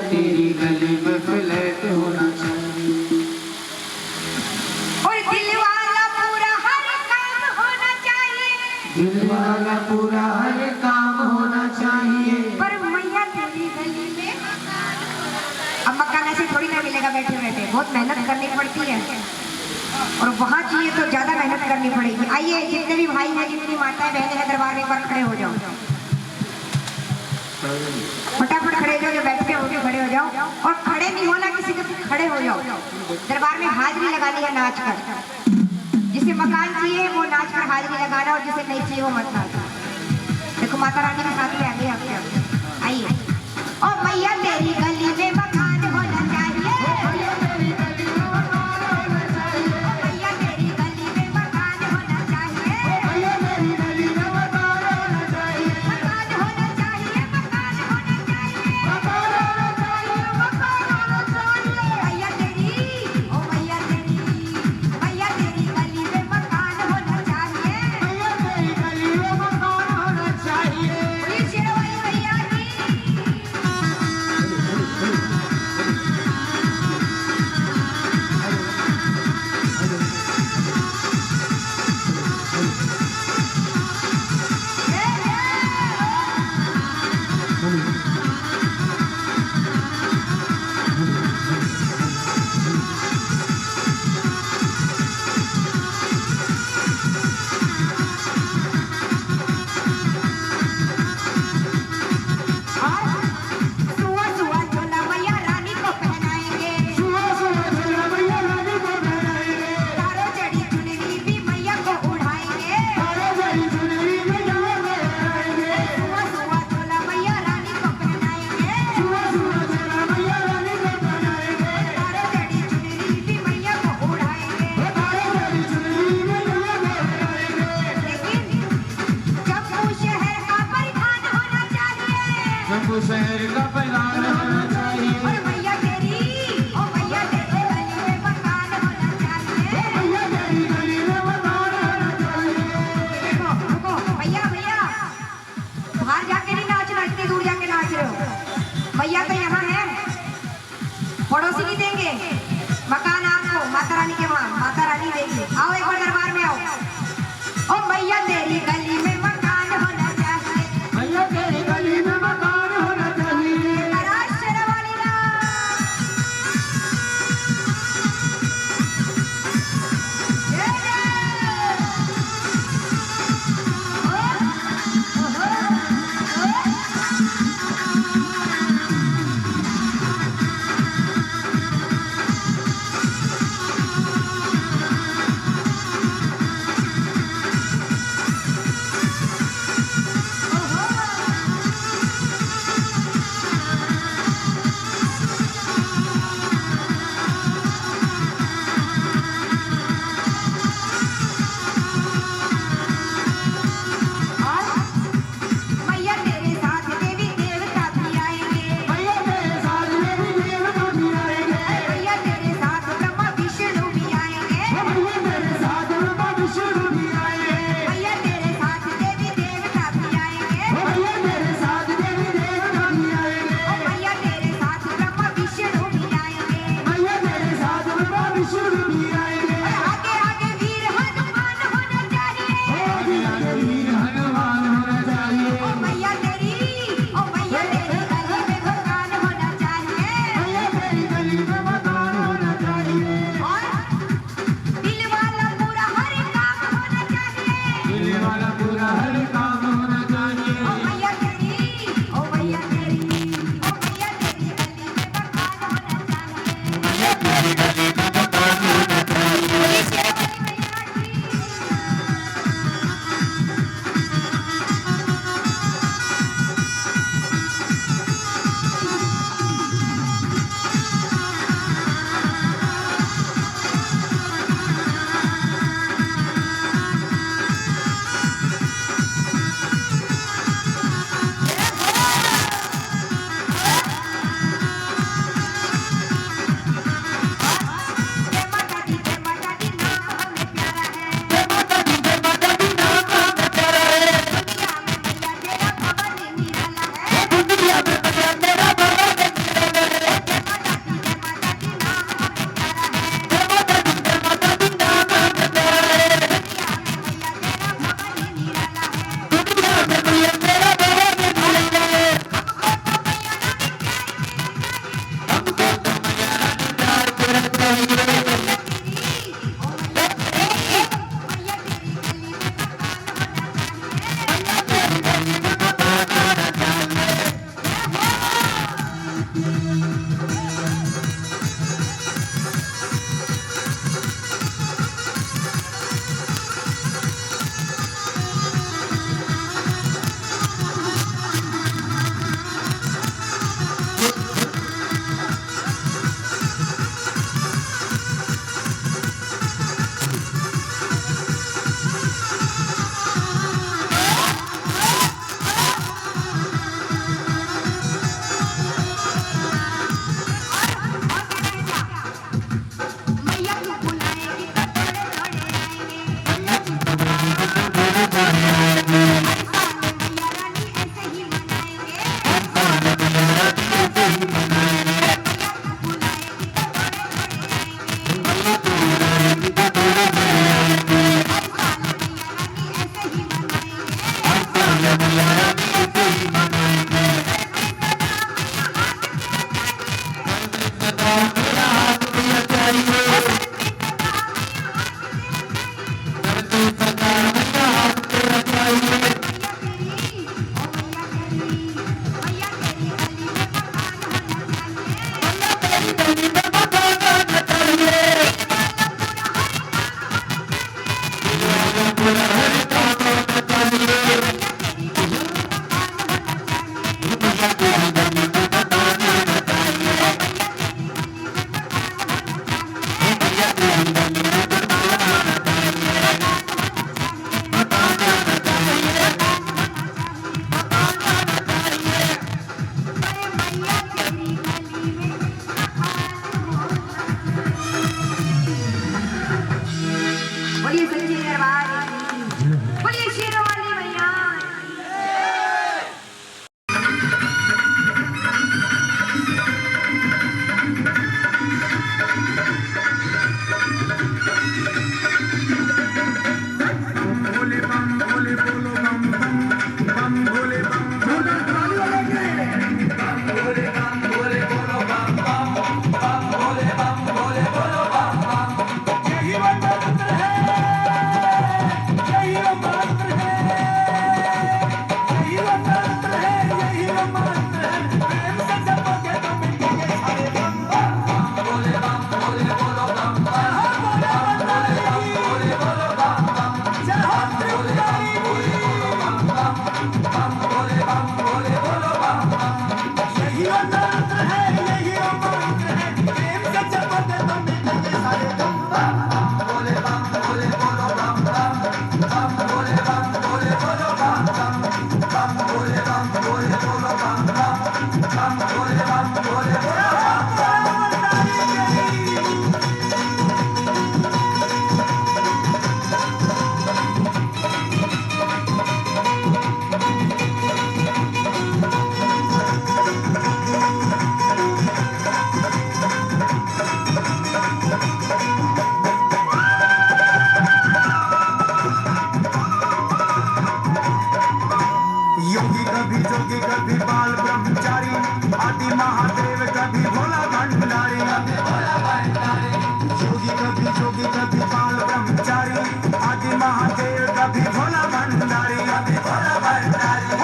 तेरी गली में फ्लैट होना चाहिए। और दिल वाला पूरा हर काम होना चाहिए, दिल वाला पूरा हर काम होना चाहिए। पर मैया तेरी गली में अब मकान ऐसे थोड़ी ना मिलेगा बैठे बैठे, बहुत मेहनत करनी पड़ती है और वहाँ चाहिए तो ज्यादा मेहनत करनी पड़ेगी। आइए जितने भी भाई हैं, जितनी माताएं बहनें हैं दरबार में, एक बार खड़े हो जाओ, फटाफट खड़े हो जाओ, जो बैठ के होके खड़े हो जाओ और खड़े नहीं होना किसी के, खड़े हो जाओ। दरबार में हाजिरी लगानी है नाच कर, जिसे मकान चाहिए वो नाच कर हाजिरी लगाना और जिसे नहीं चाहिए वो मत नाच। देखो माता रानी के साथ में आगे आपके आइए। और मैया तेरी गली में मकान होना चाहिए, मैया तेरी गली में मकान होना चाहिए, मैया तेरी गली में मकान होना चाहिए, मैया तेरी गली में मकान होना चाहिए, मकान होना चाहिए, मकान होना चाहिए, मकान होना चाहिए, मकान होना चाहिए। मैया तेरी, ओ मैया तेरी गली में मकान होना चाहिए, मैया तेरी गली में मकान होना चाहिए। बोलिए शेरवाली मैया की। सुआ सुआ झोला मैया रानी को पहनाएंगे, सुआ सुआ झोला मैया रानी को पहनाएंगे, तारो चढ़ी चुनरी भी मैया को उड़ाएंगे, तारो चढ़ी चुनरी भी मैया को उड़ाएंगे, सुआ सुआ झोला मैया रानी को पहनाएंगे, सुआ सुआ झोला मैया रानी को पहनाएंगे, तारो चढ़ी चुनरी भी मैया को उड़ाएंगे, तारो चढ़ी चुनरी भी मैया को उड़ाएंगे। लेकिन जम्मू शहर का परिधान होना चाहिए, जम्मू शहर का पैगाम होना चाहिए। और मैया तेरी, ओ मैया तेरी गली में मकान होना चाहिए, मैया तेरी गली में मकान होना चाहिए। देखो रुको भैया, बाहर जाके नहीं नाचना, इतनी दूर जाके नाच रहे हो। मैया तो यहाँ है, पड़ोसी नहीं देंगे मकान आपको, माता रानी के वहाँ माता रानी देगी। आओ एक बार दरबार में आओ। ओ मैया तेरी गली में मकान होना चाहिए, मैया तेरी गली में मकान होना चाहिए। करार शेरवाली ना। ये ले। बोलिए सच्चे दरबार की, बोलिए शेरों वाली मैया भोले बम भोले बोलो बम बम बम भोले बम भोले यही वो मंत्र है, यही वो मंत्र है, यही वो मंत्र है, यही वो मंत्र है। प्रेम से जपोगे तो मिटेंगे सारे गम। भोले बम भोले बोलो बम बम भोले बोलो बम बम जय हो त्रिपुरारी भोले बोलो बम बम बम भोले बम भोले बोलो बम बम। यही वो मंत्र है, यही वो मंत्र है। प्रेम से जपोगे तो मिटेंगे सारे गम। भोले बम भोले बोलो बम बम बम भोले बम भोले बोलो बम बम बम भोले बम भोले बोलो बम बम बम भोले बम भोले बोलो बम बम। योगी कभी जोगी कभी बाल ब्रह्मचारी आदि महादेव कभी भोला भंडारी। योगी कभी जोगी कभी बाल ब्रह्मचारी आदि महादेव कभी भोला भंडारी।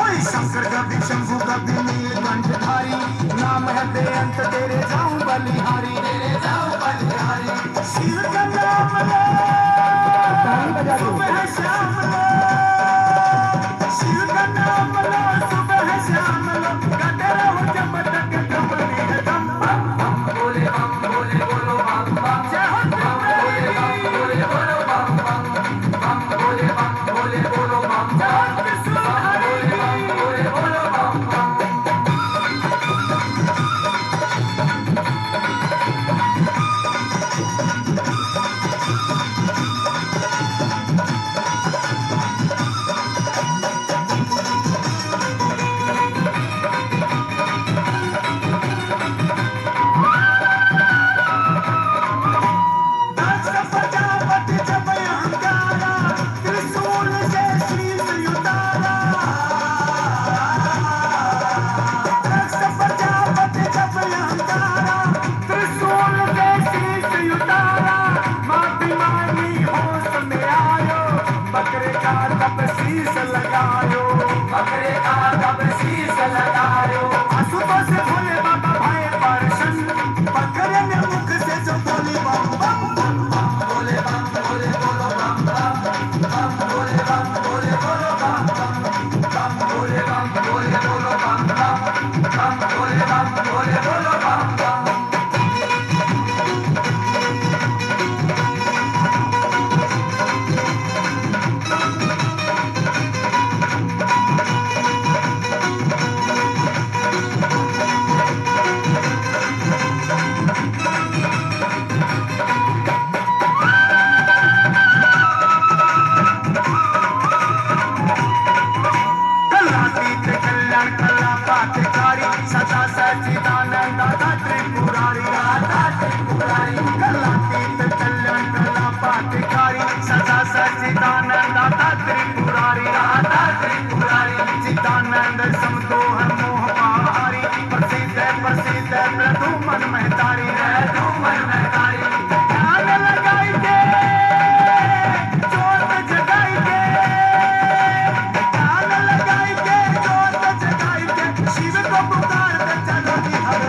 ओए शंकर कभी शंभु कभी नीलकंठधारी नाम है बेअंत तेरे जाऊं बलिहारी। शिव का नाम लो सुबह शाम लो, शिव का नाम लो सुबह शाम लो, गाते रहो जब तक दम है दम। भोले बम भोले बोलो बम बम जय हो त्रिपुरारी भोले बोलो बम बम बम भोले बम भोले बोलो बम जय हो त्रिपुरारी भोले बोलो बम बम। बकरे का तब शीश लगायो, बकरे का तब शीश लगायो। आशुतोष से भोले बाबा भाई दर्शन, बकरे ने मुख से जो बोली बम बम बम बम। भोले बम भोले बोलो बम बम बम भोले बम भोले बोलो बम बम बम भोले बम भोले बोलो बम बम बम भोले बम भोले बोलो बम बम। सदा सच्चिदानंद दाता त्रिपुरारी दाता त्रिपुरारी कलातीत कल्याण कला पातिकारी सदा सच्चिदानंद दाता त्रिपुरारी दाता त्रिपुरारी चिदानंद समदोहन मोह पाहारी प्रसिद्ध प्रदुमन महतारी प्रदुमन महतारी। ध्यान लगाई के जोत जगाई के, ध्यान लगाई के जोत जगाई के, शिव को पुकारते चलो जी हर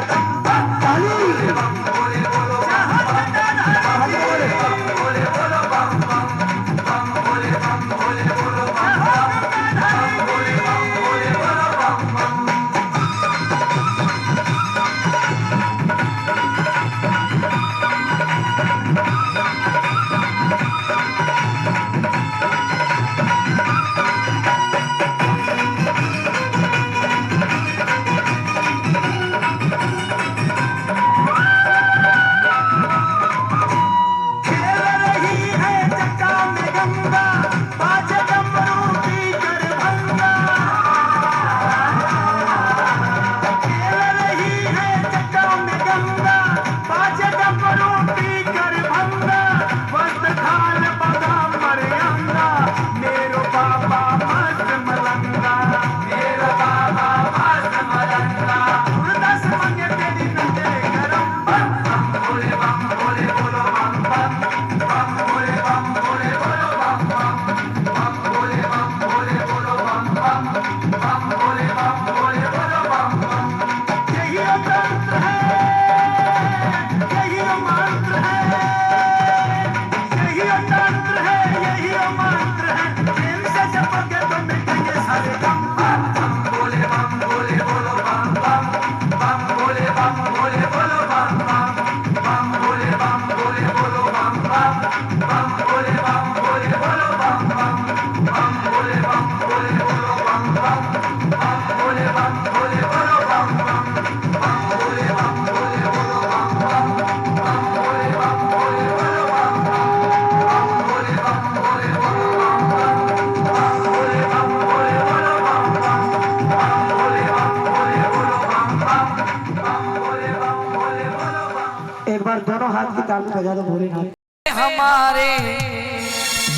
एक बार दोनों हाथ की ताल बजा दो भोलेनाथ। हमारे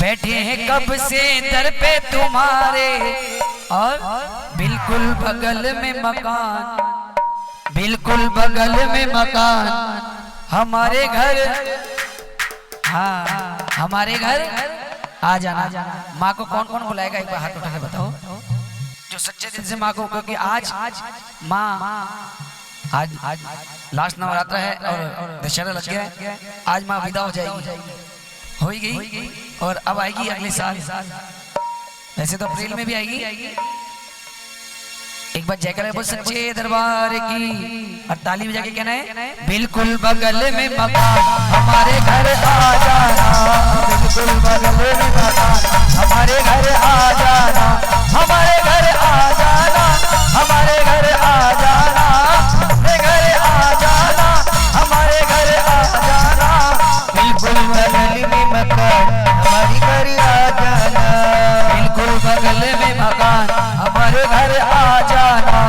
बैठे हैं कब से दर पे तुम्हारे, और बिल्कुल बगल में मकान, बिल्कुल बगल में मकान हमारे घर। हाँ हमारे घर आ जाना। माँ को कौन कौन बुलाएगा एक बार हाथ उठा के बताओ, जो सच्चे दिल से माँ को, क्योंकि आज माँ आज लास्ट नवरात्र है और दशहरा लग गया है। आज माँ विदा हो जाएगी, हो ही गई और अब आएगी अगले साल। वैसे तो अप्रैल में भी आएगी। एक बार जयकारा बोल सच्चे दरबार की, और ताली बजा के कहना है बिल्कुल बगल में मकान हमारे घर आ जाना, बिल्कुल बगल में मकान हमारे घर आ जाना, हमारे घर आ जाना, हमारे घर आ जाना, हमारे घर आ जाना, हमारे घर आ जाना, बिल्कुल बगल में मकान हमारे घर आ जाना, बिल्कुल बगल में मकान हमारे घर आ जाना।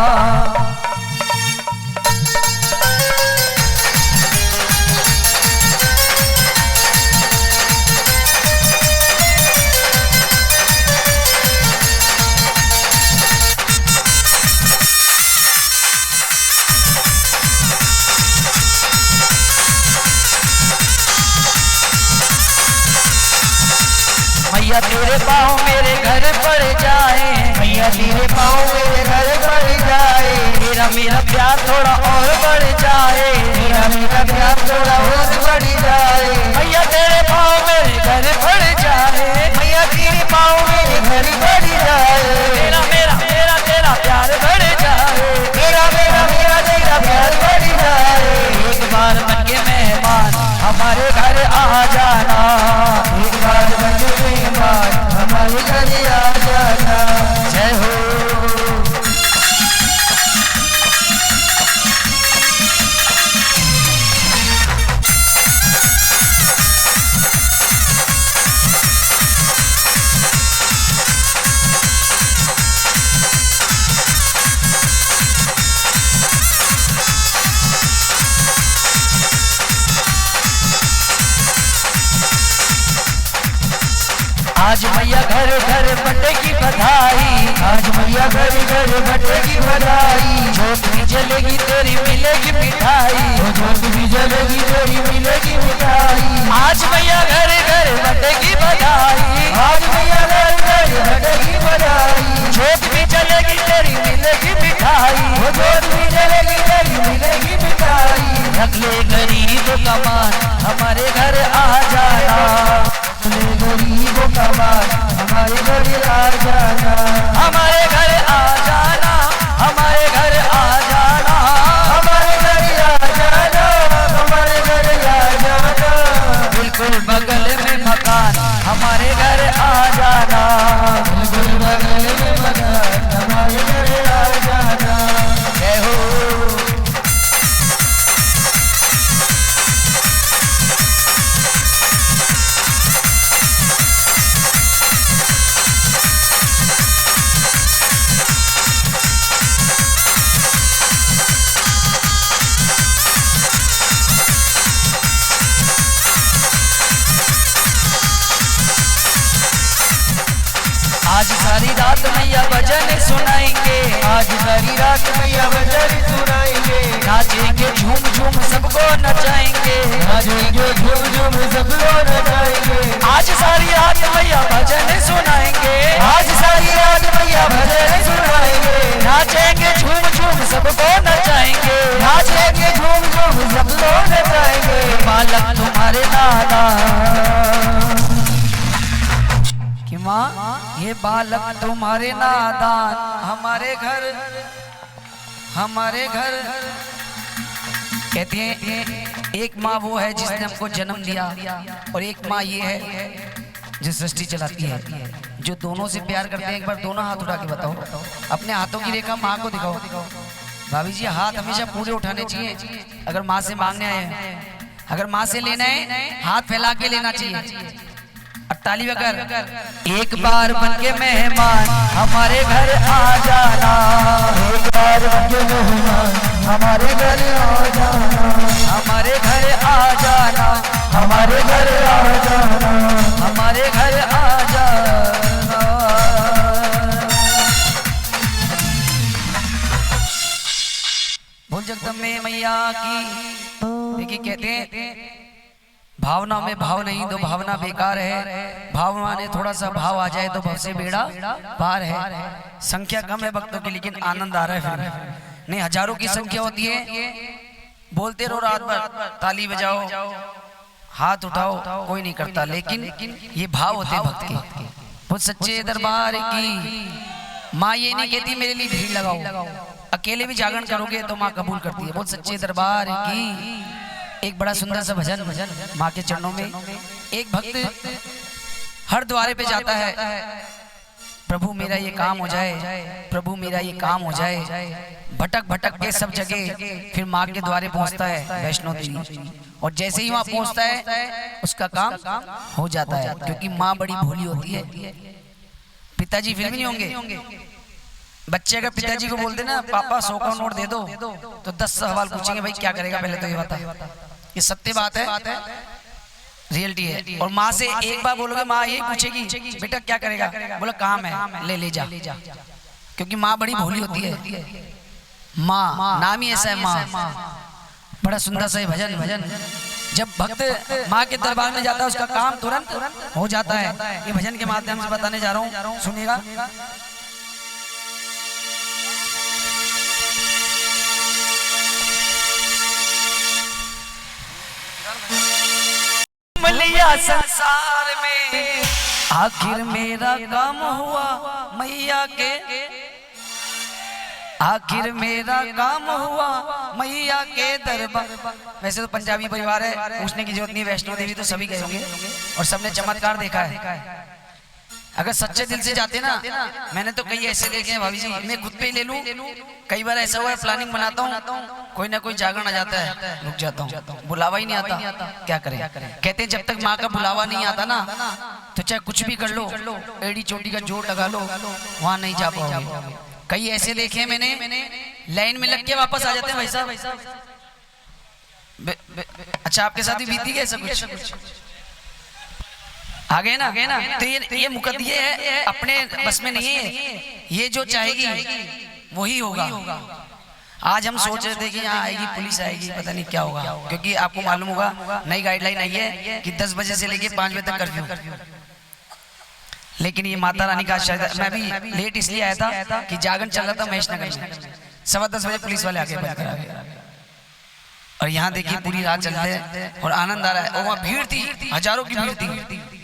मैया तेरे पाँव मेरे घर पड़ जाए, मैया तेरे पाँव मेरे घर पड़ जाए, मेरा मेरा प्यार थोड़ा और बढ़ जाए, मेरा मेरा प्यार थोड़ा और बढ़ जाए। मैया तेरे पाँव मेरे घर पड़ जाए, मैया तेरे पाँव मेरे घर पड़ जाए, मेरा मेरा मेरा तेरा प्यार बढ़ जाए, मेरा मेरा मेरा तेरा प्यार बढ़ जाए। एक बार बन के मेहमान हमारे घर आ जाना, एक बार बन के मेहमान हमारे घर आ जाना। जय हो। आज मैया घर घर बटेगी बधाई, आज मैया घर घर बटेगी बधाई, जोत भी जलेगी तेरी मिलेगी मिठाई, जोत भी जलेगी तेरी मिलेगी मिठाई। आज मैया घर घर बटेगी बधाई, आज मैया घर घर बटेगी बधाई, जोत भी जलेगी तेरी मिलेगी मिठाई, जोत भी जलेगी तेरी मिलेगी मिठाई। रख ले गरीब का मान हमारे घर आ जाना, गरीबों का मान हमारे घर आ जाना, हमारे घर आ जाना, हमारे घर आ जाना, हमारे घर आ जाना, हमारे घर आ जाना। बिल्कुल बगल में मकान हमारे घर आ जाना, बिल्कुल बगल में मकान हमारे घर आ जाना। जय हो। आज सारी रात मैया भजन सुनाएंगे, आज सारी रात मैया भजन सुनाएंगे, नाचेंगे झूम झूम सबको नचाएंगे, नाचेंगे झूम झूम सबको नचाएंगे। आज सारी रात मैया भजन सुनाएंगे, आज सारी रात मैया भजन सुनाएंगे, नाचेंगे झूम झूम सबको नचाएंगे, नाचेंगे झूम झूम सबको नचाएंगे। बालक तुम्हारे नाना कि माँ ये बालक तुम्हारे नादान हमारे घर कहते हैं। एक माँ वो है जिसने हमको जन्म दिया, और एक माँ ये है जो सृष्टि चलाती है, जो दोनों से प्यार करते हैं। एक बार दोनों हाथ उठा के बताओ, अपने हाथों की रेखा माँ को दिखाओ। भाभी जी हाथ हमेशा पूरे उठाने चाहिए। अगर माँ से मांगने आए हैं, अगर माँ से लेना है हाथ फैला के लेना चाहिए। ताली बकर एक बार बन के मेहमान हमारे घर आ जाना, एक बार बन के मेहमान हमारे घर आ जाना, हमारे घर आ जाना, हमारे घर आ जाना, हमारे घर आ जाना। बोल जगदम्बे मैया की। देखिए कहते हैं भावना में भाव नहीं तो भावना बेकार है, भावना ने थोड़ा सा भाव आ जाए तो भव से बेड़ा पार है। संख्या कम है भक्तों की लेकिन आनंद आ रहा है। फिर नहीं हजारों की संख्या होती है, बोलते रहो रात भर, ताली बजाओ, हाथ उठाओ, कोई नहीं करता, लेकिन ये भाव होते भक्त के। वो सच्चे दरबार की माँ ये नहीं कहती मेरे लिए भीड़ लगाओ, अकेले भी जागरण करोगे तो माँ कबूल करती है। बहुत सच्चे दरबार की। एक बड़ा सुंदर सा भजन माँ के चरणों में। एक भक्त हर द्वारे पे जाता है, प्रभु मेरा ये काम हो जाए, प्रभु मेरा ये काम हो जाए। भटक भटक के सब जगह फिर माँ के द्वारे पहुंचता है वैष्णो देवी, और जैसे ही वहां पहुंचता है उसका काम हो जाता है, क्योंकि माँ बड़ी भोली होती है। पिताजी फिर भी नहीं होंगे। बच्चे अगर पिताजी को बोलते ना पापा 100 का नोट दे दो तो 10 सवाल पूछेंगे, भाई क्या करेगा पहले तो ये बता। ये सत्य बात है, रियलिटी है। और माँ से एक बार बोलोगे माँ यही पूछेगी बेटा क्या करेगा, बोला काम है, ले जा, क्योंकि माँ बड़ी भोली होती है। माँ नाम ही ऐसा है माँ। बड़ा सुंदर सा भजन। जब भक्त माँ के दरबार में जाता है उसका काम तुरंत हो जाता है। ये भजन के माध्यम से बताने जा रहा हूँ, सुनिएगा। मलिया संसार में आखिर मेरा काम हुआ मैया के, आखिर मेरा काम हुआ मैया के दरबार। वैसे तो पंजाबी परिवार है, पूछने की जरूरत नहीं, वैष्णो देवी तो सभी गए होंगे और सबने चमत्कार देखा है। अगर सच्चे दिल से जाते ना, मैंने तो कई ऐसे देखे हैं भाभी जी, मैं खुद पे ही ले लूं, कई बार ऐसा हुआ है प्लानिंग बनाता हूँ, कोई ना कोई जागरण आ जाता है, रुक जाता हूँ, बुलावा ही नहीं आता, क्या करें। कहते हैं जब तक माँ का बुलावा नहीं आता ना तो चाहे कुछ भी कर लो, एड़ी चोटी का जोर लगा लो, वहां नहीं जा पाओगे। कई ऐसे देखे मैंने, लाइन में लग के वापस आ जाते हैं भाई साहब। अच्छा आपके साथ भी बीती गई ऐसा कुछ? आ गए ना, तो ये मुकद्दे है, अपने बस में नहीं है। ये जो चाहेगी वही होगा। आज हम सोच रहे थे कि यहाँ आएगी पुलिस आएगी, पता नहीं क्या होगा, क्योंकि आपको मालूम होगा नई गाइडलाइन आई है कि 10 बजे से लेके 5 बजे तक कर्फ्यू। लेकिन ये माता रानी का आशीर्वाद। मैं भी लेट इसलिए आया था कि जागरण चल रहा था महेश नगर में, 10:15 बजे पुलिस वाले आके बंद करा गए। और यहाँ देखिए पूरी रात चल रहे हैं और आनंद आ रहा है। और वहाँ भीड़ थी, हजारों की भीड़ थी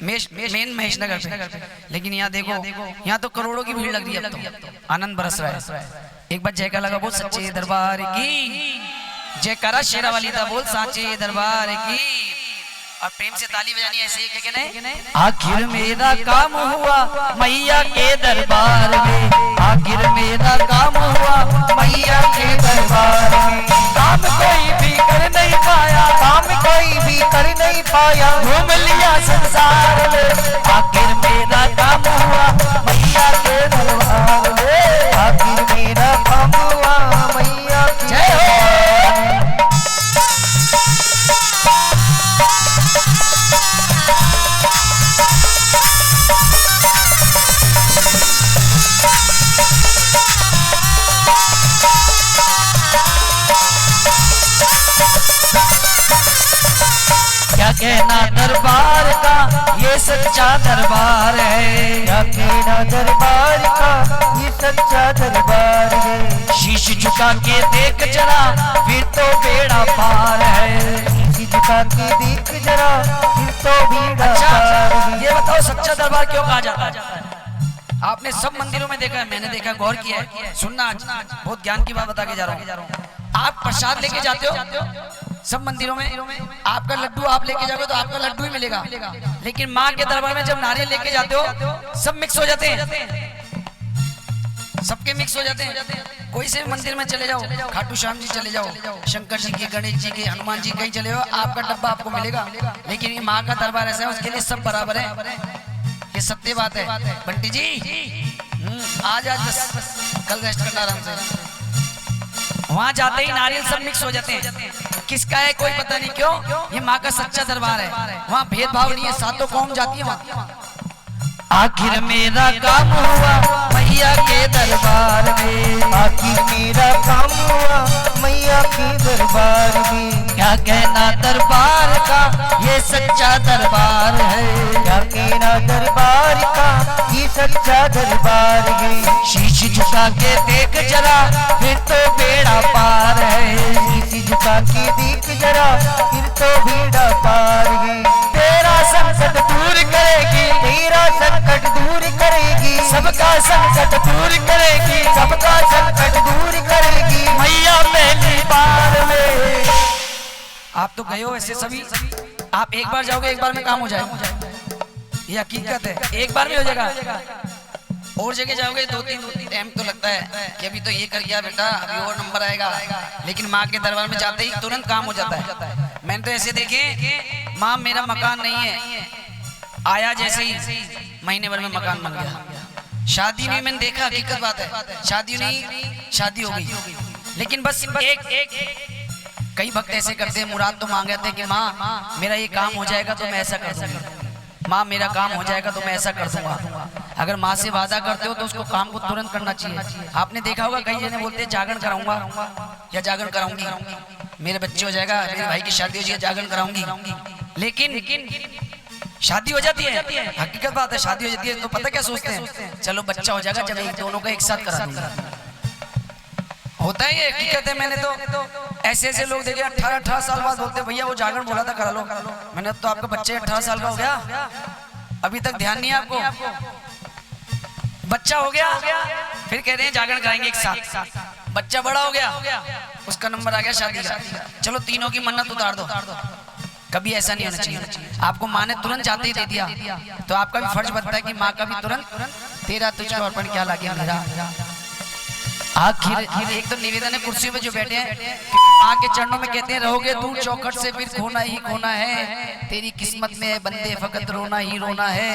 मेन महेश नगर पे। लेकिन यहाँ देखो, यहाँ तो करोड़ों की भीड़ लग रही है, अब तो आनंद बरस रहा है। एक बार जयकार लगा बोल सच्चे दरबार की, जयकारा शेरा वाली था बोल साचे दरबार की, और प्रेम से ताली बजानी ऐसे ही कि नहीं। आखिर मेरा काम हुआ मैया के दरबार में, आखिर मेरा काम हुआ मैया के दरबार में। काम कोई भी कर नहीं पाया, काम कोई भी कर नहीं पाया, घूम लिया संसार में। आखिर मेरा काम हुआ मैया के दरबार में, आखिर मेरा काम हुआ मैया के। जय हो। क्या कहना दरबार का, ये सच्चा दरबार है। क्या कहना दरबार का, ये सच्चा दरबार है। शीश झुका के देख जरा, फिर तो बेड़ा पार है। शीश झुका के देख जरा, फिर तो बेड़ा पार है। ये बताओ सच्चा दरबार क्यों कहा जाता है? आपने सब मंदिरों में देखा है, मैंने देखा, गौर किया है। सुनना, आज बहुत ज्ञान की बात बता के जा रहा हूँ। आप प्रसाद लेके जाते हो सब मंदिरों में, आपका लड्डू आप लेके जाओगे तो आपका लड्डू ही मिलेगा। लेकिन माँ के दरबार में जब नारियल लेके जाते हो सब मिक्स हो जाते हैं, सबके मिक्स हो जाते हैं। कोई से भी मंदिर में चले जाओ, खाटू श्याम जी चले जाओ, शंकर जी के, गणेश जी के, हनुमान जी कहीं चले जाओ, आपका डब्बा आपको मिलेगा। लेकिन ये माँ का दरबार ऐसा है, उसके लिए सब बराबर है। ये सत्य बात है। बंटी जी आज बस, कल रेस्ट करना आराम से। वहाँ जाते ही नारियल सब मिक्स हो जाते हैं। किसका है कोई पता नहीं क्यों, ये माँ का सच्चा दरबार है। वहाँ भेदभाव नहीं है, सातों कौम जाती है वहाँ। आखिर मेरा काम हुआ मैया के दरबार में, आखिर मेरा काम हुआ मैया के दरबार में। क्या कहना दरबार का ये सच्चा दरबार है, क्या कहना दरबार का ये सच्चा दरबार है। शीश झुका के देख जरा फिर तो बेड़ा पार है, शीश झुका के देख जरा फिर तो बेड़ा पार है। तेरा संकट दूर करेगी, तेरा संकट दूर करेगी, सबका संकट दूर करेगी, सबका संकट दूर करेगी मैया पहली बार में। आप तो गए हो ऐसे सभी, आप एक बार जाओगे एक बार में काम हो जाएगा, ये हकीकत है, एक बार में हो जाएगा। और जगह जाओगे दो तीन टाइम तो लगता है कि अभी तो ये कर गया बेटा, अभी और नंबर आएगा, लेकिन माँ के दरबार में जाते ही तुरंत काम हो जाता है। मैंने तो ऐसे देखे, माँ मेरा मकान नहीं है, आया जैसे ही महीने भर में मकान बन गया। शादी में मैंने देखा, हकीकत बात है, शादी नहीं शादी हो गई, लेकिन बस एक कई भक्त ऐसे करते हैं, मुराद तो मांगे थे कि माँ मेरा ये काम हो जाएगा तो मैं ऐसा कर दूंगा, माँ मेरा काम हो जाएगा तो मैं ऐसा कर दूंगा। अगर माँ से वादा करते हो तो उसको काम को तुरंत करना चाहिए। आपने देखा होगा कई जने बोलते हैं जागरण कराऊंगा या जागरण कराऊंगी, मेरे बच्चे हो जाएगा, मेरे भाई की शादी हो जाएगी, जागरण कराऊंगी, लेकिन शादी हो जाती है, हकीकत बात है, शादी हो जाती है तो पता क्या सोचते हैं, चलो बच्चा हो जाएगा जब एक दोनों का एक साथ करा दूंगा। होता है ये, हकीकत है। मैंने तो ऐसे लोग देखे 18 साल बाद बोलते भैया वो जागरण बोला था करा लो। मैंने तो आपका बच्चे 18 साल का हो गया, अभी तक ध्यान नहीं है आपको, बच्चा हो गया फिर कह रहे हैं जागरण कराएंगे एक साथ, बच्चा बड़ा हो गया उसका नंबर आ गया शादी का, चलो तीनों की मन्नत उतार दो। कभी ऐसा नहीं होना चाहिए। आपको माँ ने तुरंत जाते ही दे दिया तो आपका भी फर्ज बनता है कि माँ का भी तुरंत, तेरा तुझको अर्पण क्या लगे मेरा। आखिर एक तो निवेदन है कुर्सी पे जो बैठे हैं, माँ के चरणों में कहते हैं रहोगे तू चौखट से फिर खोना ही खोना है, तेरी किस्मत में बंदे फकत रोना ही रोना है,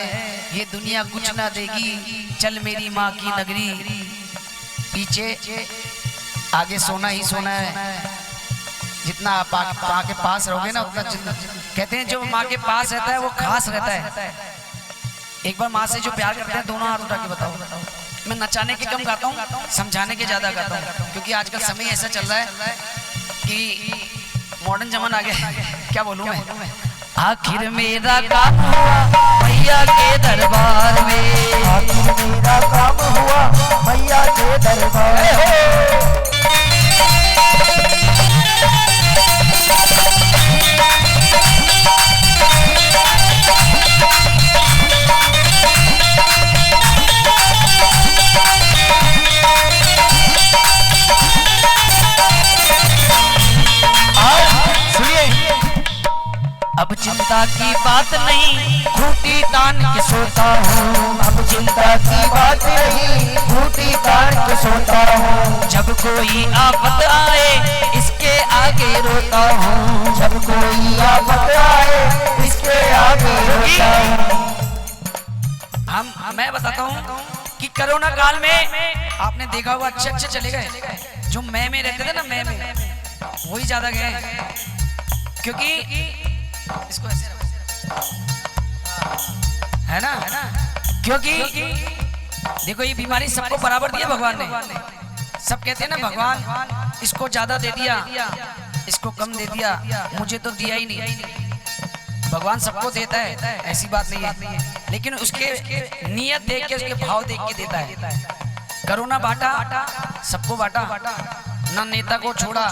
ये दुनिया कुछ ना देगी, चल मेरी माँ की नगरी, पीछे आगे सोना ही सोना है, जितना आप माँ के पास रहोगे ना उतना। कहते हैं जो माँ के पास रहता है वो खास रहता है। एक बार माँ से जो प्यार करते हैं दोनों हाथ उठा के बताओ। मैं नचाने के कम गाता हूँ, समझाने के ज्यादा गाता हूँ, क्योंकि आजकल समय ऐसा चल रहा है कि मॉडर्न जमाना आ गया, क्या बोलूँ मैं। आखिर मेरा काम हुआ मैया के दरबार में, आखिर मेरा काम हुआ मैया के दरबार में। अब चिंता की बात नहीं खूटी तान के सोता हूँ, अब चिंता की बात नहीं खूटी तान के सोता हूँ, जब कोई आफत आए इसके आगे रोता हूँ, जब कोई आफत आए इसके आगे रोता हूँ। मैं बताता हूँ कि कोरोना काल में आपने देखा होगा अच्छे चले गए, जो मैं में रहते थे ना, मैं में वही ज्यादा गए, क्योंकि इसको ऐसे है ना, क्योंकि देखो ये बीमारी सबको बराबर दी है भगवान ने। सब कहते हैं ना भगवान इसको ज्यादा दे दिया, इसको कम दे दिया, मुझे तो दिया ही नहीं। भगवान सबको देता है, ऐसी बात नहीं है, लेकिन उसके नियत देख के, उसके भाव देख के देता है। करोना बांटा, सबको बांटा, ना नेता को छोड़ा,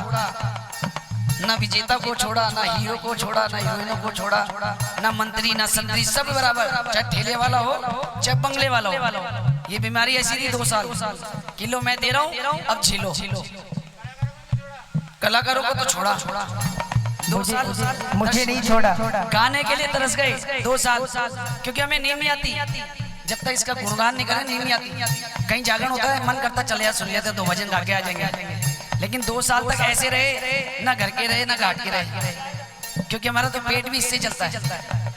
ना विजेता को छोड़ा, ना हीरो को छोड़ा, ना हीरोइनों को छोड़ा, ना मंत्री ना संतरी, सब बराबर, चाहे ठेले वाला हो चाहे बंगले वाला हो। ये बीमारी ऐसी थी 2 साल, किलो मैं दे रहा हूँ अब झीलो। कलाकारों को तो छोड़ा 2 साल, मुझे नहीं छोड़ा, गाने के लिए तरस गए 2 साल, क्योंकि हमें नींद नहीं आती, जब तक इसका गुणगान नहीं करें नींद नहीं आती। कहीं जागरण होता है मन करता चले यार सुन लेते तो भजन गा के आ जाएंगे, लेकिन 2 साल तक ऐसे रहे, ना घर के रहे ना घाट के रहे, क्योंकि हमारा तो पेट भी इससे चलता है।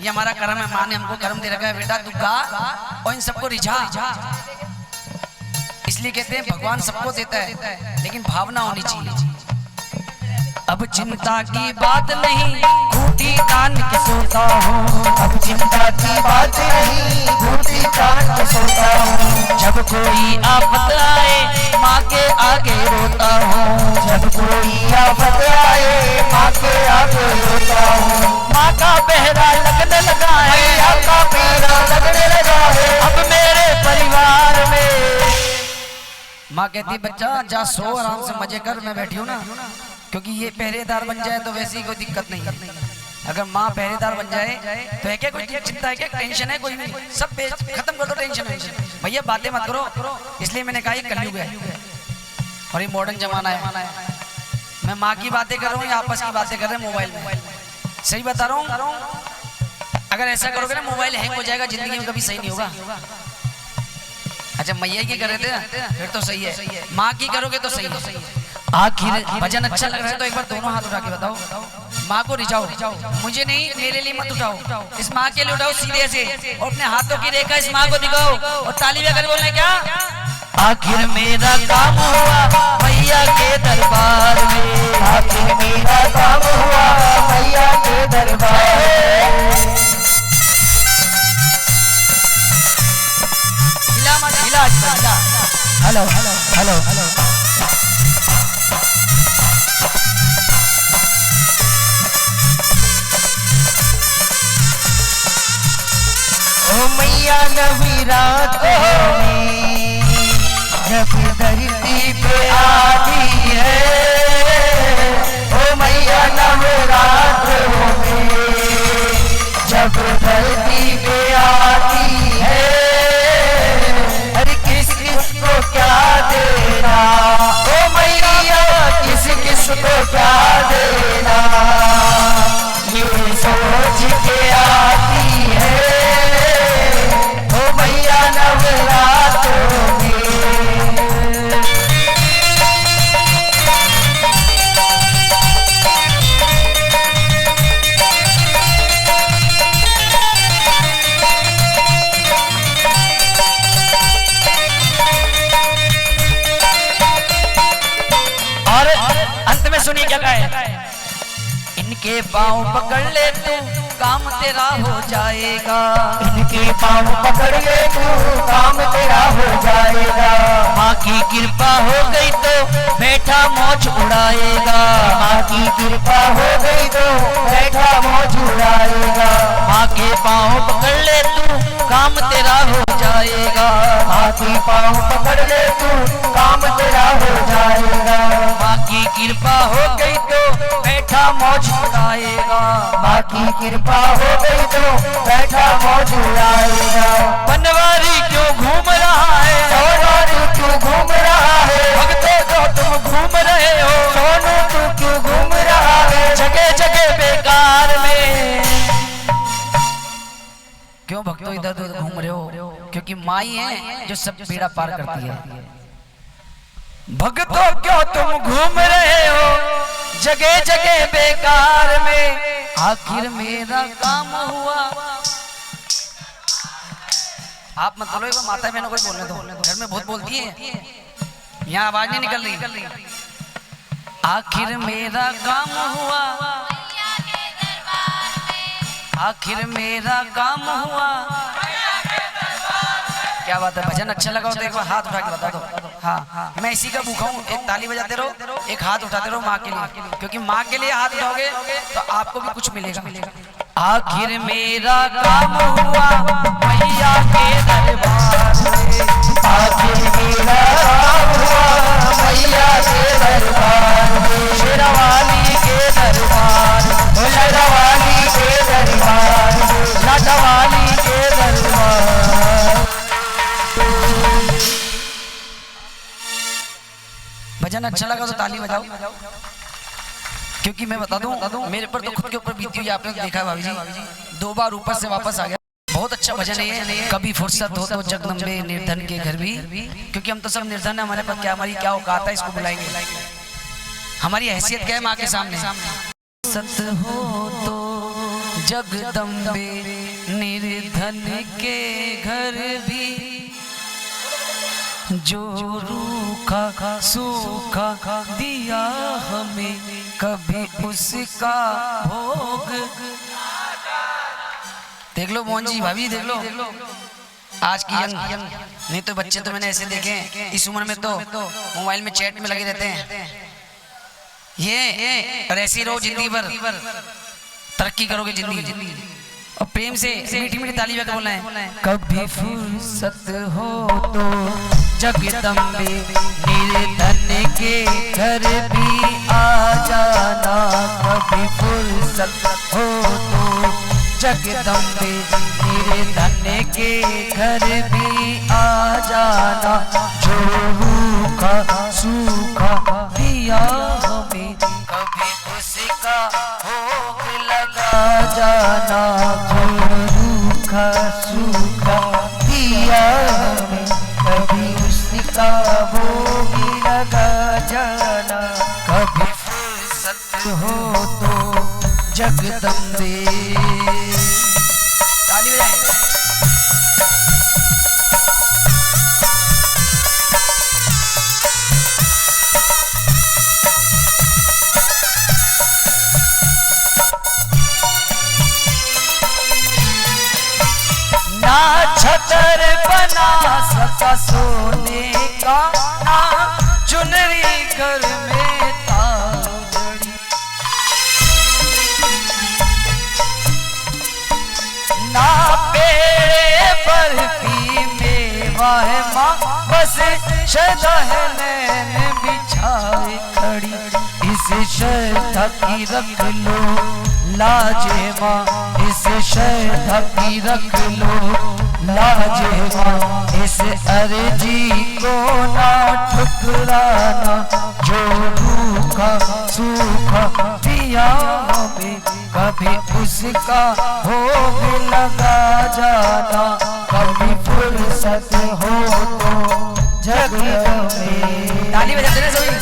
ये हमारा कर्म है, माँ ने हमको कर्म दे रखा है, बेटा तू गा और इन सबको रिझा। इसलिए कहते हैं भगवान सबको देता है, लेकिन भावना होनी चाहिए। अब चिंता की बात नहीं, खूंटी तान के सोता हूँ। अब चिंता की बात नहीं, खूंटी तान के सोता हूँ। जब कोई आफत आए माँ के आगे रोता हूँ। जब कोई आफत आए माँ के आगे रोता हूँ। माँ का पहरा लगने लगा है, मैया का पहरा लगने लगा है अब मेरे परिवार में। माँ कहती बच्चा जा सो आराम से मजे कर, मैं बैठी हूँ ना। क्योंकि ये पहरेदार बन जाए तो वैसी कोई दिक्कत नहीं है। अगर माँ पहरेदार बन जाए तो है क्या कोई चिंता है क्या, टेंशन है कोई नहीं, सब खत्म कर दो टेंशन। भैया बातें मत करो, इसलिए मैंने कहा ये कलयुग है और ये मॉडर्न जमाना है। मैं माँ की बातें कर रहा हूँ या आपस की बातें कर रहे हैं मोबाइल में, सही बता रहा हूँ। अगर ऐसा करोगे ना मोबाइल हैंग हो जाएगा, जिंदगी में कभी सही नहीं होगा। अच्छा मैया की कर रहे थे फिर तो सही है, माँ की करोगे तो सही है। आखिर भजन अच्छा लग रहा है तो एक बार दोनों हाथ उठा के बताओ, माँ को रिझाओ, मुझे नहीं मेरे लिए मत उठाओ, इस माँ के लिए उठाओ सीधे से और अपने हाथों की रेखा इस माँ को दिखाओ और ताली बजाकर बोलना क्या, आखिर मेरा काम हुआ मैया के दरबार में। आखिर मेरा काम हुआ मैया के दरबार में। हिला मत, हिला हिला। Hello hello hello hello. ओ मैया नवरात्रों में जब धरती पे आती है, ओ मैया नवरात्रों में जब धरती पे आती है, अरे किस किस को क्या देना, ओ मैया किस किस को क्या देना, ये सोच के आती है ओ मैया नवरात्रों में। और अंत में सुनिए क्या कहा है, इनके पाँव पकड़ ले तू काम तेरा हो जाएगा, इनके पाँव पकड़ ले तू काम तेरा हो जाएगा। माँ की कृपा हो गई तो बैठा मौज उड़ाएगा, माँ की कृपा हो गई तो बैठा मौज उड़ाएगा। माँ के पाँव पकड़ ले तू काम तेरा हो जाएगा, माँ की पाँव पकड़ ले तू काम तेरा हो जाएगा। माँ की कृपा हो गई तो बैठा मौज उड़ाएगा, माँ की कृपा हो गई तो बैठा मौज उड़ाएगा। बनवारी क्यों घूम रहा है, सोनू तू क्यों घूम रहा है, भक्तों को तुम घूम रहे हो, सोनू तू क्यों घूम रहा है, जगह जगह बेकार में। क्यों भक्तों इधर उधर घूम रहे हो, क्योंकि माई है जो सब बेड़ा पार करती है। भक्तों क्यों तुम घूम रहे हो जगह जगह बेकार में, आखिर मेरा काम हुआ। आप मत बोलो, माता बहनों को बोलने दो, घर में बहुत बोलती है, यहाँ आवाज नहीं निकल रही। आखिर मेरा काम हुआ, आखिर मेरा काम हुआ। क्या बात है, भजन अच्छा लगा हो तो एक बार हाथ उठा के बता दो। हाँ मैं इसी का भूखा हूँ, एक ताली बजाते रहो, एक हाथ उठाते रहो माँ के लिए, क्योंकि माँ के लिए हाथ उठाओगे तो आपको भी कुछ मिलेगा। आखिर मेरा काम हुआ मैया के दरबार में, आखिर मेरा काम हुआ मैया के दरबार में। शेरावाली के दरबार, शेरावाली के दरबार, लाटावाली के दरबार। भजन अच्छा लगा तो ताली बजाओ, क्योंकि मैं बता दूं मेरे पर तो खुद के ऊपर बीती हुई आपने देखा है भाभी जी, 2 बार ऊपर से वापस आ गया। बहुत अच्छा भजन है ये, कभी फुर्सत हो तो जगदम्बे निर्धन के घर भी, क्योंकि हम तो सब निर्धन है, हमारे पास क्या, हमारी क्या औकात है, इसको बुलाएंगे, हमारी हैसियत क्या है माँ के सामने। सत हो तो जगदम्बे निर्धन के घर भी, जो रूखा सूखा दिया हमें कभी उसका भोग। देख लो मोहन जी, भाभी देख लो, आज की यंग, नहीं तो बच्चे तो मैंने ऐसे देखे इस उम्र में तो मोबाइल में चैट में लगे रहते हैं। ये और ऐसी रहो जिंदगी भर, तरक्की करोगे जिंदगी। और प्रेम से मीठी मीठी ताली बजा बोलना है। कभी फुर्सत हो तो जगदम्बे निर्धन के घर भी आ जाना। कभी फुर्सत हो तो जगदम्बे निर्धन के घर भी आ जाना। जो रूखा सूखा दिया हमें कभी उसका भोग लगा जाना। जो रूखा सूखा दिया हमें कभी उसका भोग लगा जाना। कभी फुर्सत हो तो जगदम्बे। ताली बजाएं। ना छतर बना सका सोने का, ना चुनरी घर में ताजड़ी। ना पेड़े बर्फी मेवा है माँ, बस श्रद्धा है नैन बिछाए खड़ी। इस श्रद्धा की रख लो लाजे माँ, इस श्रद्धा की रख लो लाजे माँ। इस अर्जी को ना ठुकराना। जो रूखा सूखा दिया हमें कभी उसका भोग लगा जाना। कभी फुर्सत हो तो जगदम्बे। ताली बजाते हैं सभी।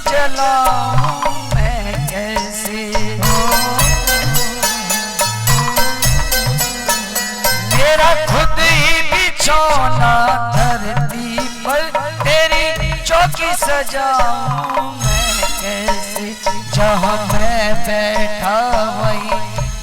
जलाऊं मैं कैसे मेरा खुद ही बिछौना धरती पर तेरी चौकी सजाऊं मैं कैसे। जहाँ मैं बैठा वहीं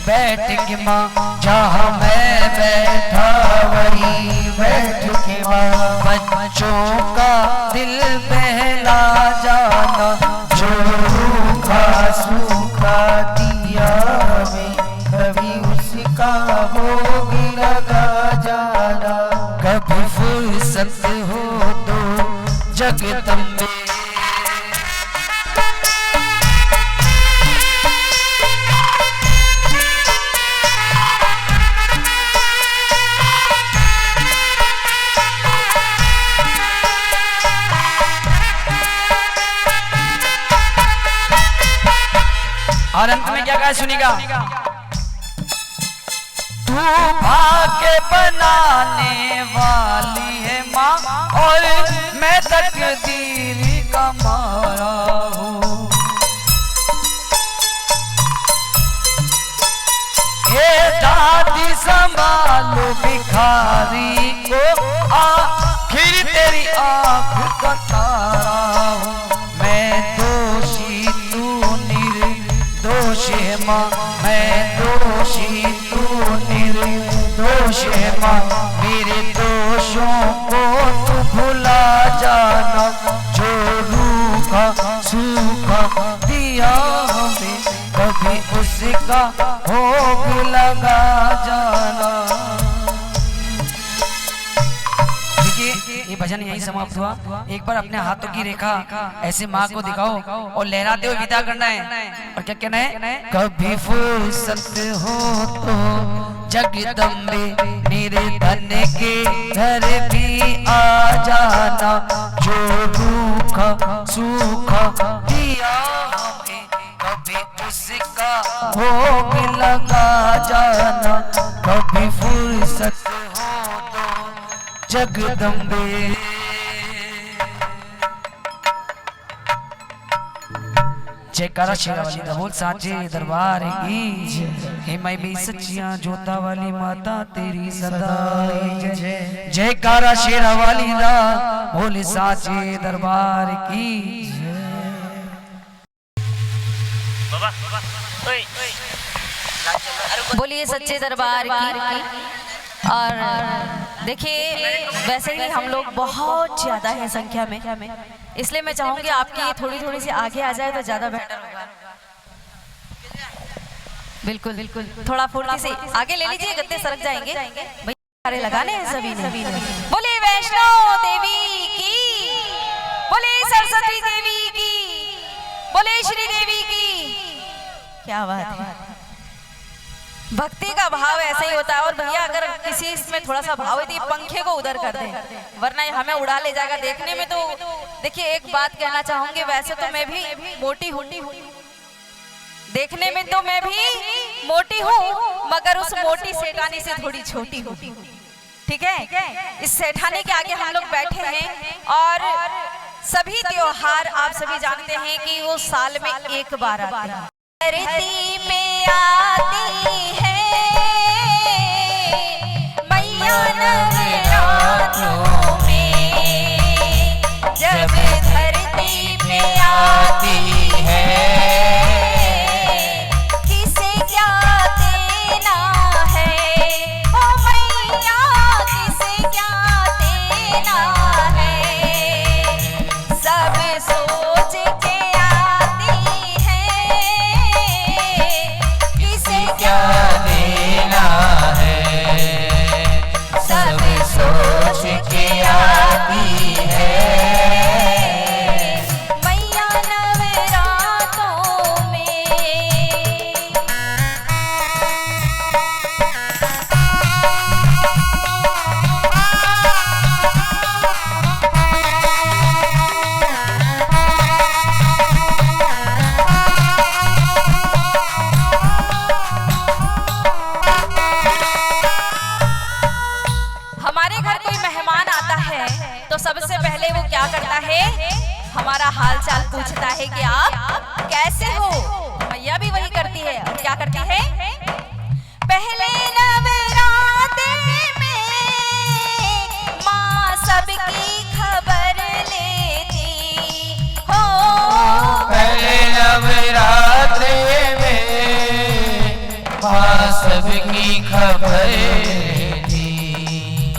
बैठ के माँ, जहाँ मैं बैठा वहीं बैठ के माँ। बच्चों का दिल बहला जाना। जो रूखा सूखा दिया हमें कभी उसका भोग लगा जाना। कभी फुर्सत हो तो जगदम्बे। और अंत में क्या कहा सुनिएगा। तू भाग्य बनाने वाली है माँ, और मैं तकदीर का मारा हूँ। ये दादी संभालो भिखारी को, आखिर तेरी आँख का तारा हूँ। मैं दोषी तू निर्दोष है माँ, मैं दोषी तू निर्दोष है माँ। मेरे दोषों को तू भुला जाना। जो रूखा सूखा दिया हमें कभी उसका भोग लगा जाना। ये भजन यही समाप्त हुआ। एक बार अपने हाथों की रेखा ऐसे माँ को दिखाओ और लहराते हुए विदा करना है। और क्या कहना है। कभी फुर्सत हो तो जगदम्बे निर्धन के घर भी आ जाना। जो रूखा सूखा दिया हमें कभी उसका भोग लगा जाना। कभी फुर्सत हो तो जगदम्बे। जयकारा शेरा वाली दा बोल साचे दरबार की हे माई भी सच्चियां जोता वाली माता तेरी सदा जय। जयकारा शेरा वाली दा बोल साचे दरबार की। बोलिए सच्चे दरबार की। और देखिए वैसे ही हम लोग बहुत ज़्यादा हैं संख्या में, इसलिए मैं चाहूँगी आपकी थोड़ी सी आगे आ जाए तो ज़्यादा बेहतर होगा। बिल्कुल बिल्कुल, थोड़ा फुर्ती से आगे ले लीजिए, गत्ते सरक जाएंगे भाई, सारे लगाने हैं सभी ने। बोले वैष्णो देवी की, बोले सरस्वती देवी की, बोले श्री देवी की। क्या बात है, भक्ति का भाव ऐसा ही होता है। और भैया अगर किसी इसमें थोड़ा सा भाव है तो पंखे को उधर कर दें, वरना ये हमें उड़ा ले जाएगा। देखने में तो देखिए एक बात कहना चाहूंगी, वैसे तो मैं भी मोटी हूँ, देखने में तो मैं भी मोटी हूँ, मगर उस मोटी सेठानी से थोड़ी छोटी हूँ। ठीक है, इस सेठानी के आगे हम लोग बैठे हैं। और सभी त्योहार आप सभी जानते हैं कि वो साल में एक बार आते हैं। धरती पे आती है मैया नवरात्रों में, जब धरती पे आती है किसे क्या देना है, ओ मैया किसे क्या देना है, सब सोच के आती है किसे क्या देना है, सब सोच के आती है मैया नवरात्रों में। हमारे घर कोई मेहमान आता है तो सबसे पहले वो क्या करता है, हमारा हाल चाल पूछता है कि आप कैसे हो। मैया भी वही करती है। और क्या करती है, पहले नवरात्रि में माँ सबकी खबर लेती हो, पहले नवरात्रि में माँ सबकी खबर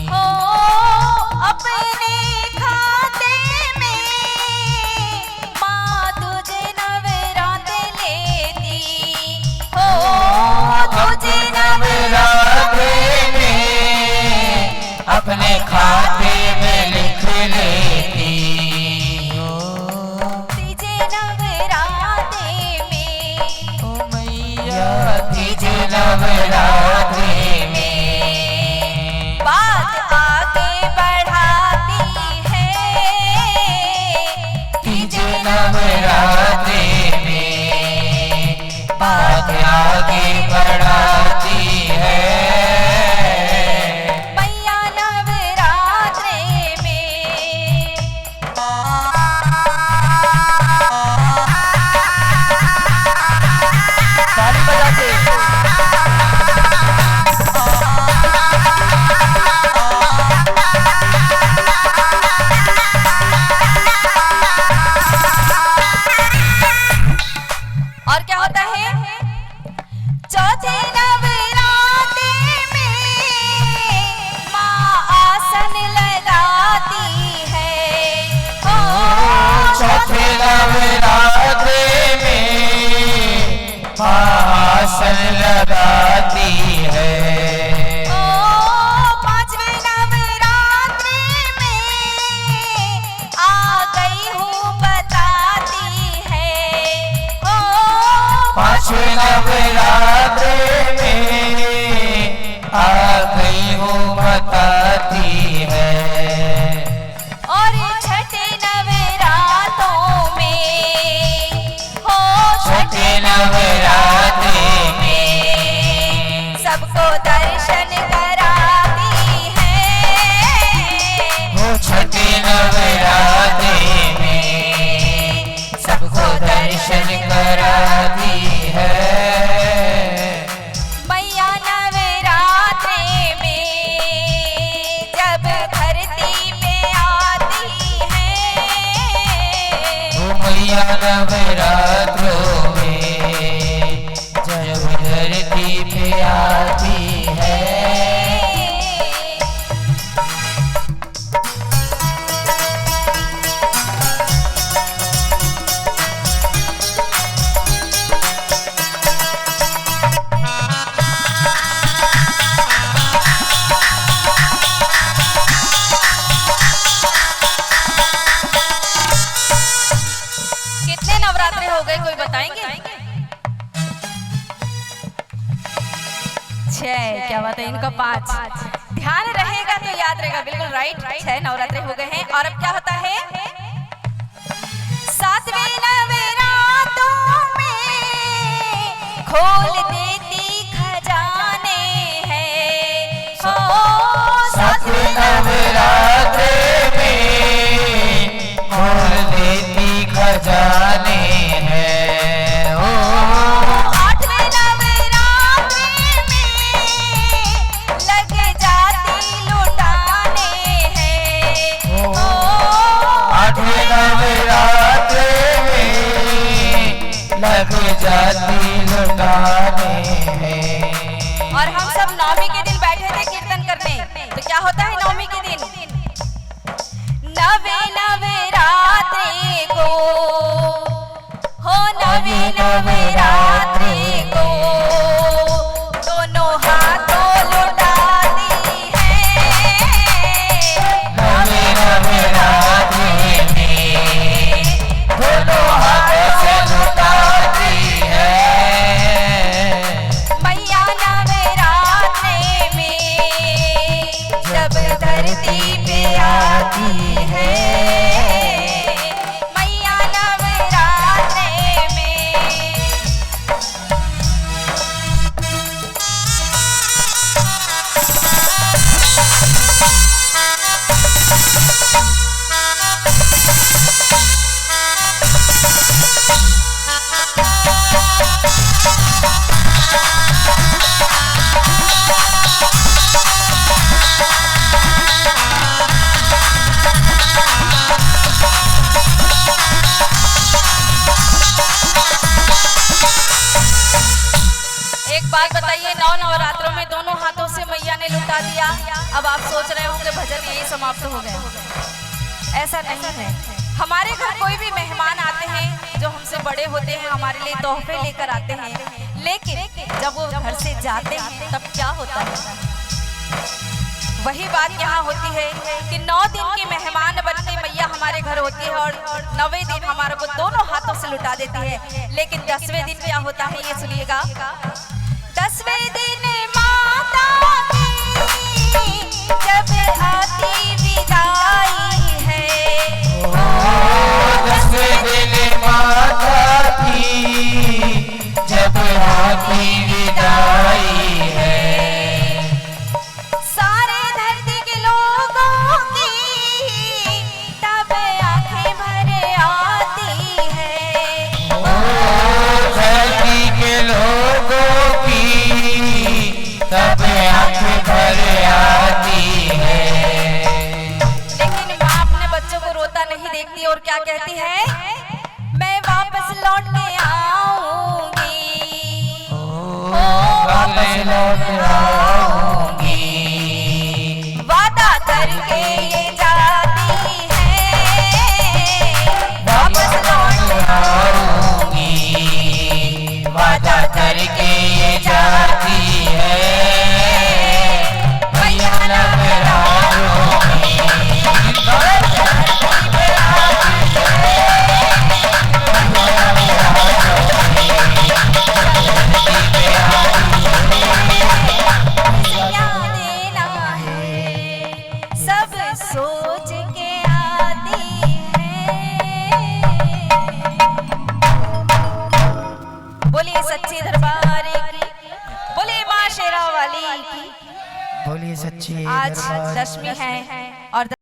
हो अपने खाते में माँ तुझे नवरात्र लेती हो, तुझे नवरात्रि में अपने खाते में लिख लेती हो, तुझे नवरात्र में, ओ मैया तुझे नवरात्रि में बात आगे बढ़ाती है, तुझे नवरात्रि में बात आगे बढ़ाती है मैया नवरात्र में। ताली बजाते और क्या होता है, चौथे नवरात्रि में माँ आसन लगाती है, ओ चौथे नवरात्रि में आसन लगाती है, ओ पांचवें नवरात्रि में आ गई हूँ बताती है, ओ पांचवें नवरात्रि में आ गई हूँ बताती है, और छठे नवरात्रों में हो, छठे नवरात्रि में सबको दर्शन कराती है कराती है। मैया नवरात्रे में जब धरती पे आती है, ओ मैया नवरात्रों में जब धरती पे आती है। कितने नवरात्रे हो गए, कोई बताएंगे? 6, क्या बात है, इनका 5। ध्यान रहेगा तो याद रहेगा, बिल्कुल राइट। 6 नवरात्रे हो गए हैं। और अब क्या होता है? 7वें नवरात्रों में खोल देती खजाने हैं। हो 7वें नवरात्रे में खोल देती खजाने हैं। ओ 8वें नवरात्रे में लग जाती लुटाने हैं। ओ 8वें नवरात्रे में लग जाती लुटाने हैं। और हम सब नवमी के दिन बैठे थे कीर्तन करने, तो क्या होता है नवमी के दिन? नवे नवरात्रे को, हो नवे नवरात्रे को दोनों हाथों लुटाती है। नवे नवरात्रे में दोनों हाथों से लुटाती है। मैया नवरात्रे में जब धरती पे आती है, मैया नवरात्रे में। एक बात बताइए, 9 नवरात्रों में दोनों हाथों से मैया ने लुटा दिया। अब आप सोच रहे होंगे भजन यही समाप्त हो गया। ऐसा नहीं है। हमारे घर कोई भी मेहमान आते हैं जो हमसे बड़े होते हैं, हमारे लिए तोहफे लेकर आते हैं, लेकिन जब वो घर से जाते हैं तब क्या होता है? वही बात यहाँ होती है कि 9 दिन की मेहमान बनके मैया हमारे घर होती है और 9वें दिन हमारे को दोनों हाथों से लुटा देती है। लेकिन 10वें दिन क्या होता है, ये सुनिएगा। 10वें दिन माता की जब आती विदाई है। ओ 10वें दिन माता की जब आती विदाई है। सारे धरती के लोगों की तब आंखें भर आती है। ओ धरती के लोगों की तब आंखें भर आती है। लेकिन माँ अपने बच्चों को रोता नहीं देखती और क्या कहती है? मैं वापस लौट के आऊंगी, वापस लौट आऊंगी। वादा करके ये जाती है, वापस लौट आऊंगी। वादा करके ये जाती है। मैया नवरात्रों में धरती पे आती सच्चे दरबार की, बोले माँ शेरा वाली की। बोलिए सच्ची आज दरबार। दशमी है और